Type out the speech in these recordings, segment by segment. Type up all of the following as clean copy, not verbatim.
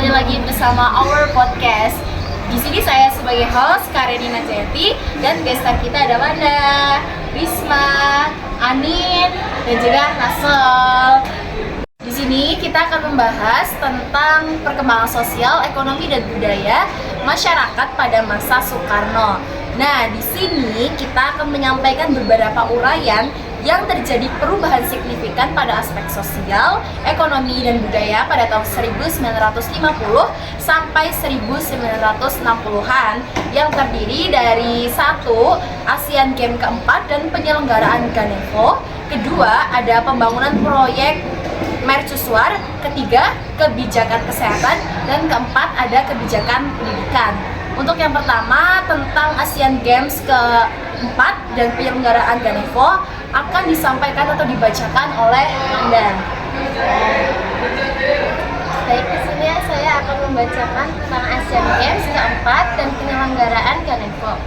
kembali lagi bersama Our Podcast. Di sini saya sebagai host Karenina Jayati dan gestar kita ada Wanda, Risma, Anin, dan juga Nasel. Di sini kita akan membahas tentang perkembangan sosial, ekonomi, dan budaya masyarakat pada masa Soekarno. Nah, di sini kita akan menyampaikan beberapa uraian yang terjadi perubahan signifikan pada aspek sosial, ekonomi, dan budaya pada tahun 1950 sampai 1960-an yang terdiri dari satu, ASEAN Games keempat dan penyelenggaraan Ganevo. Kedua, ada pembangunan proyek mercusuar. Ketiga, kebijakan kesehatan. Dan keempat, ada kebijakan pendidikan. Untuk yang pertama, tentang ASEAN Games keempat dan penyelenggaraan Ganevo akan disampaikan atau dibacakan oleh Anda. Baik, di sini saya akan membacakan tentang ASEAN Games keempat dan penyelenggaraan Ganevo.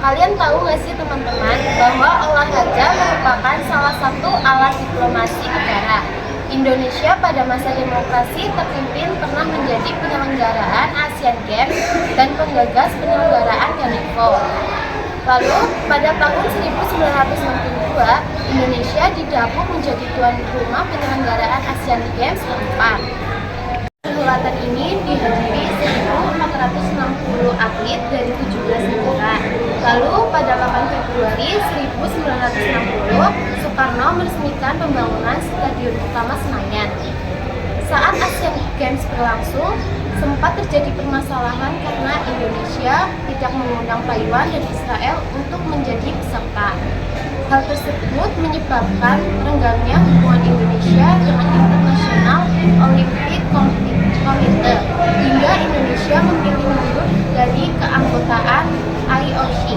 Kalian tahu nggak sih teman-teman bahwa olahraga merupakan salah satu alat diplomasi negara. Indonesia pada masa demokrasi terpimpin pernah menjadi penyelenggaraan ASEAN Games dan penggagas penyelenggaraan Ganevo. Lalu, pada tahun 1962, Indonesia didapuk menjadi tuan rumah penyelenggaraan ASEAN Games keempat. Perhelatan ini dihadiri 1.460 atlet dari 17 negara. Lalu, pada 8 Februari 1960, Soekarno meresmikan pembangunan Stadion Utama Senayan. Saat ASEAN Games berlangsung, sempat terjadi permasalahan karena Indonesia tidak mengundang Taiwan dan Israel untuk menjadi peserta. Hal tersebut menyebabkan renggangnya hubungan Indonesia dengan International Olympic Committee hingga Indonesia memilih mundur dari keanggotaan IOC.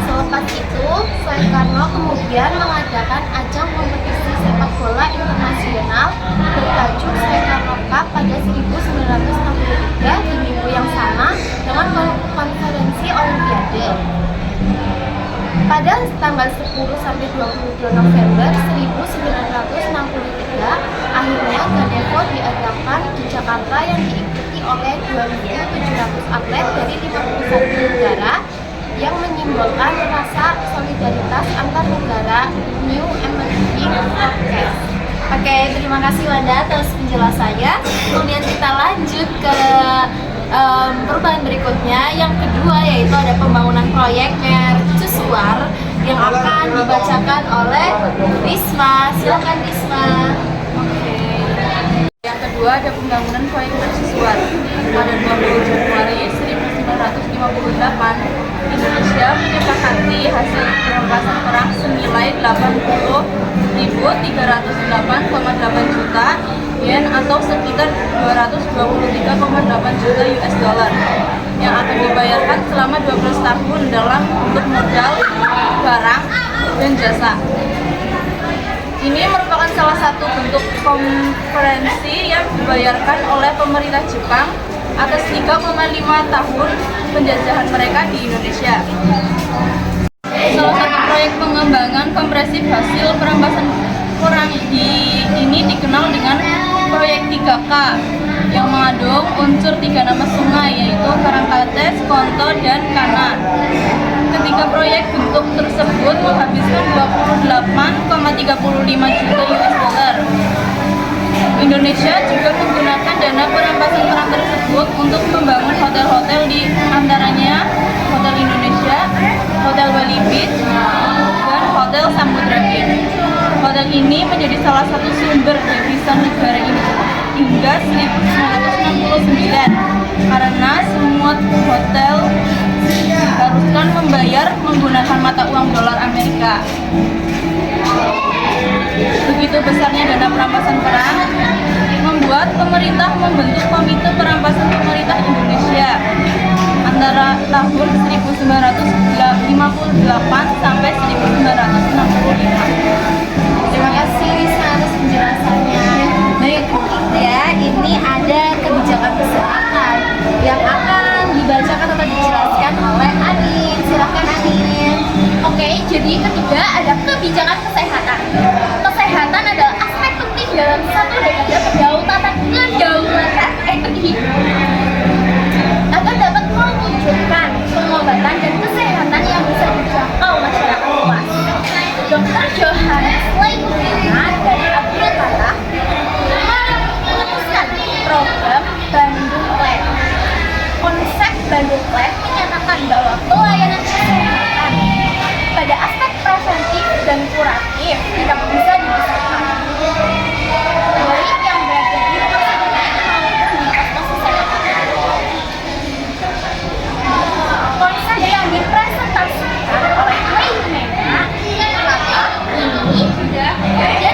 Selepas itu, Soekarno kemudian mengadakan ajang kompetisi sepak bola internasional bertajuk Soekarno Cup pada 1963 di minggu yang sama dengan konferensi Olimpiade. Pada tanggal 10 sampai 22 November 1963, akhirnya Ganevo diadakan di Jakarta yang diikuti oleh 2.700 atlet dari 51 negara yang menyimbolkan rasa solidaritas antar negara New Emerging Broadcast. Oke, terima kasih Wanda atas penjelasannya. Kemudian kita lanjut ke perubahan berikutnya. Yang kedua yaitu ada pembangunan proyek mercusuar yang akan dibacakan oleh Risma. Silakan Risma. Oke. Yang kedua ada pembangunan proyek mercusuar. Pada 20 Januari 1958, Indonesia menyepakati hasil perampasan perang senilai 80.308,8 juta yen atau sekitar 223,8 juta US dollar yang akan dibayarkan selama 12 tahun dalam bentuk modal, barang, dan jasa. Ini merupakan salah satu bentuk konferensi yang dibayarkan oleh pemerintah Jepang atas 3,5 tahun penjajahan mereka di Indonesia. Salah satu proyek pengembangan kompresif hasil perampasan perang ini dikenal dengan proyek 3K yang mengandung unsur 3 nama sungai yaitu Karangkates, Konto, dan Kana. Ketiga proyek bentuk tersebut menghabiskan 28,35 juta US dollar. Indonesia juga menggunakan dana perampasan perang tersebut untuk membangun hotel-hotel di antaranya Hotel Indonesia, Hotel Bali Beach, dan Hotel Samudra Beach. Hotel ini menjadi salah satu sumber devisa negara ini hingga 1969 karena semua hotel diharuskan membayar menggunakan mata uang dolar Amerika. Begitu besarnya dana perampasan perang membuat pemerintah membentuk Komite Perampasan Pemerintah Indonesia antara tahun 1958 sampai 1965. Terima kasih Risma atas penjelasannya. Baik ya, ini ada kebijakan kesehatan yang akan dibacakan atau dijelaskan oleh Anin. Silahkan Anin. Oke, jadi ketiga ada kebijakan kesehatan. Kesehatan adalah aspek penting dalam satu dekade kedaulatan agar dapat mewujudkan pengobatan dan kesehatan yang bisa dijangkau masyarakat luas. Dr. Johannes Leimena dari Abdul Fatah memutuskan program Bandung Lab. Konsep Bandung Lab menyatakan bahwa pelayanan kesehatan pada aspek preventif dan kuratif tidak bisa dipisahkan. Baik yang berada di rumah sakit maupun di pos kesehatan. Konsep yang dipresentasikan oleh Leimena ini dia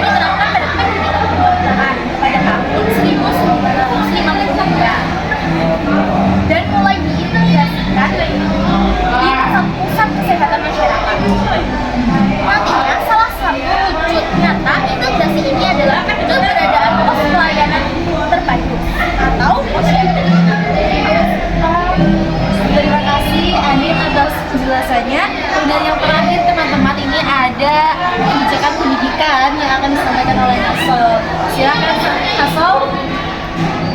diterapkan pada pendidikan kedokteran pada tahun 1952 dan mulai diintegrasikan di pusat kesehatan masyarakat. Nantinya salah satu wujud nyata integrasi ini adalah keberadaan pos pelayanan terpadu atau posyandu. Terima kasih Anin atas penjelasannya. Dan yang terakhir teman-teman, ini ada kebijakan pendidikan yang akan disampaikan oleh Nasol. Silakan Nasol.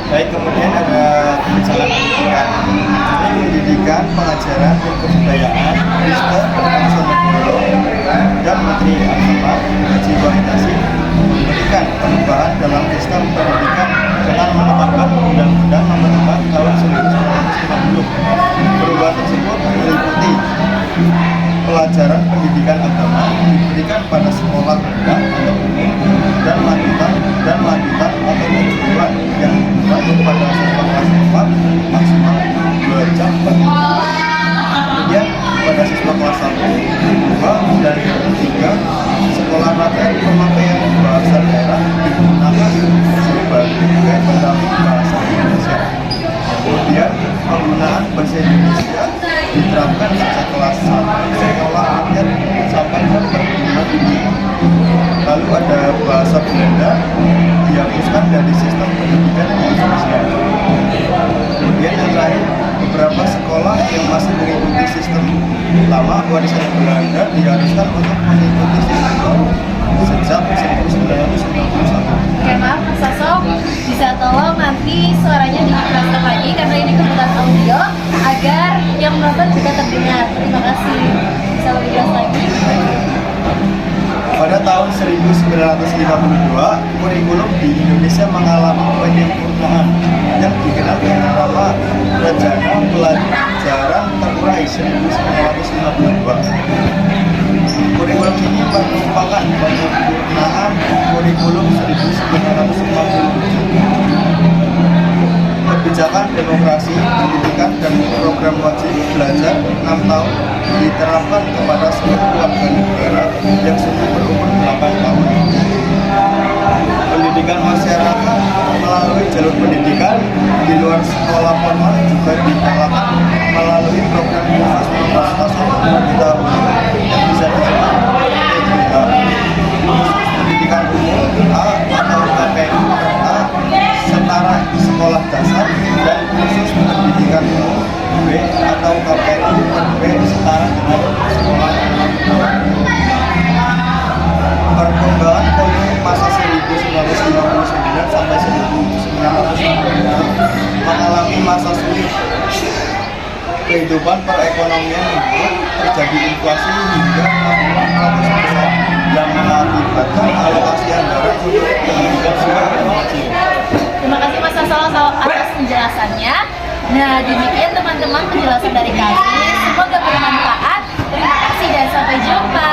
Baik, kemudian ada kebijakan pendidikan. Ini pendidikan, pengajaran, dan kebudayaan, Minister Pendidikan dan Menteri Agama Haji Wahidasi memberikan perubahan dalam sistem pendidikan dengan menetapkan Undang-Undang Nomor 4 Tahun 1950. Perubahan tersebut meliputi pelajaran pendidikan agama diberikan pada sekolah rendah atau umum dan lanjutan atau kejuruan yang dibuat pada siswa kelas 4 maksimal 2 jam per minggu. Kemudian pada siswa kelas 1, 2, dan 3 sekolah latihan pemakaian bahasa daerah digunakan sebagai pendamping bahasa Indonesia. Kemudian penggunaan bahasa Indonesia diterapkan sejak kelas 1 sekolah latihan sampai ke perguruan tinggi. Lalu ada bahasa Belanda dihapuskan dari sistem pendidikan Indonesia. Kemudian yang terakhir, beberapa sekolah yang masih mengikuti sistem lama warisan Belanda diharuskan untuk mengikuti sistem baru sejak 1991. Oke, maaf Mas Saso, bisa tolong nanti suaranya dikeraskan lagi karena ini kebutuhan audio agar yang menonton juga terdengar. Terima kasih. Bisa lebih jelas lagi? Pada tahun 1952, kurikulum di Indonesia mengalami penyempurnaan yang dikenal dengan nama Rencana Pelajaran Terurai 1952. Kurikulum ini merupakan penyempurnaan kurikulum 1957. Kebijakan demokrasi, pendidikan, dan program wajib belajar 6 tahun diterapkan kepada seluruh warga negara yang sudah berumur 8 tahun. Pendidikan masyarakat melalui jalur pendidikan di luar sekolah formal juga digalakan melalui program khusus berbasis tahun yang bisa disebut PTBA. Pendidikan umum A atau KPU A setara di sekolah dasar dan khusus pendidikan umum B atau KPU B setara dengan sekolah menengah. Perkembangan politik masa 1959 sampai 1966 mengalami masa sulit. Kehidupan perekonomian menurun, terjadi inflasi hingga 60% yang mengakibatkan alokasi anggaran untuk pendidikan semakin kecil. Terima kasih Mas Saso atas penjelasannya. Nah, demikian teman-teman penjelasan dari kami. Semoga bermanfaat. Terima kasih dan sampai jumpa.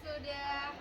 Sudah.